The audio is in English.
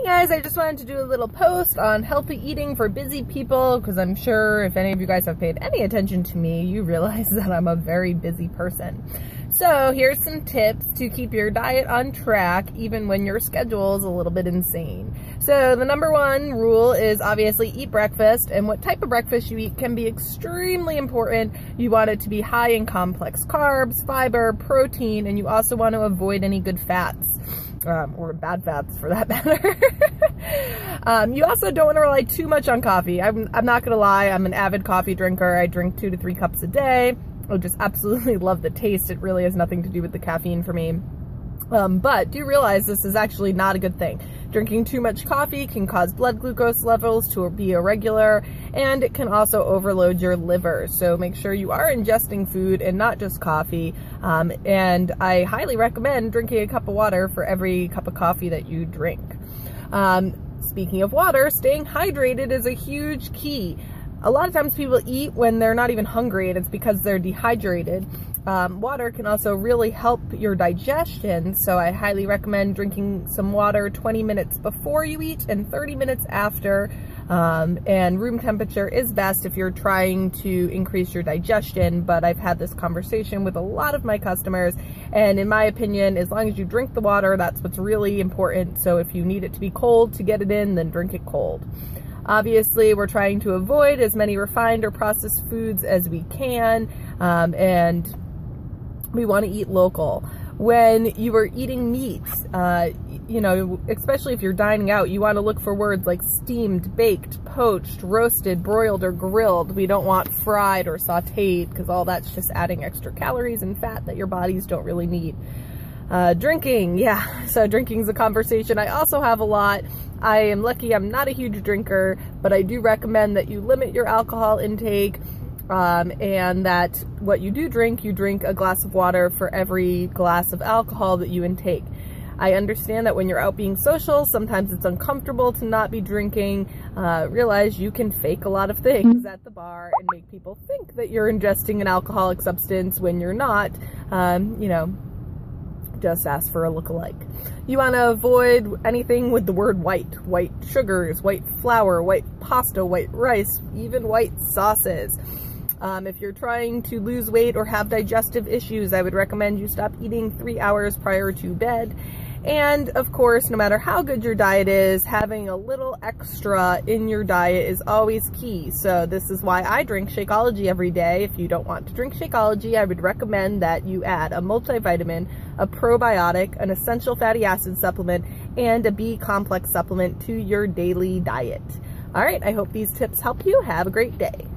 Hey guys, I just wanted to do a little post on healthy eating for busy people because I'm sure if any of you guys have paid any attention to me, you realize that I'm a very busy person. So here's some tips to keep your diet on track even when your schedule is a little bit insane. So the number one rule is obviously eat breakfast, and what type of breakfast you eat can be extremely important. You want it to be high in complex carbs, fiber, protein, and you also want to avoid any good fats. Or bad fats for that matter. You also don't want to rely too much on coffee. I'm not gonna lie, I'm an avid coffee drinker. I drink 2 to 3 cups a day. I just absolutely love the taste. It really has nothing to do with the caffeine for me. But do realize this is actually not a good thing. Drinking too much coffee can cause blood glucose levels to be irregular, and it can also overload your liver. So make sure you are ingesting food and not just coffee. And I highly recommend drinking a cup of water for every cup of coffee that you drink. Speaking of water, staying hydrated is a huge key. A lot of times people eat when they're not even hungry, and it's because they're dehydrated. Water can also really help your digestion, so I highly recommend drinking some water 20 minutes before you eat and 30 minutes after. And room temperature is best if you're trying to increase your digestion, but I've had this conversation with a lot of my customers, and in my opinion, as long as you drink the water, that's what's really important. So if you need it to be cold to get it in, then drink it cold. Obviously, we're trying to avoid as many refined or processed foods as we can, and we want to eat local. When you are eating meat, you know, especially if you're dining out, you want to look for words like steamed, baked, poached, roasted, broiled, or grilled. We don't want fried or sauteed, because all that's just adding extra calories and fat that your bodies don't really need. Drinking, yeah, so drinking's a conversation I also have a lot. I am lucky I'm not a huge drinker, but I do recommend that you limit your alcohol intake, and that what you do drink, you drink a glass of water for every glass of alcohol that you intake. I understand that when you're out being social, sometimes it's uncomfortable to not be drinking. Realize you can fake a lot of things at the bar and make people think that you're ingesting an alcoholic substance when you're not. You know, just ask for a look-alike. You want to avoid anything with the word white. White sugars, white flour, white pasta, white rice, even white sauces. If you're trying to lose weight or have digestive issues, I would recommend you stop eating 3 hours prior to bed. And of course, no matter how good your diet is, having a little extra in your diet is always key. So this is why I drink Shakeology every day. If you don't want to drink Shakeology, I would recommend that you add a multivitamin, a probiotic, an essential fatty acid supplement, and a B complex supplement to your daily diet. All right, I hope these tips help you. Have a great day.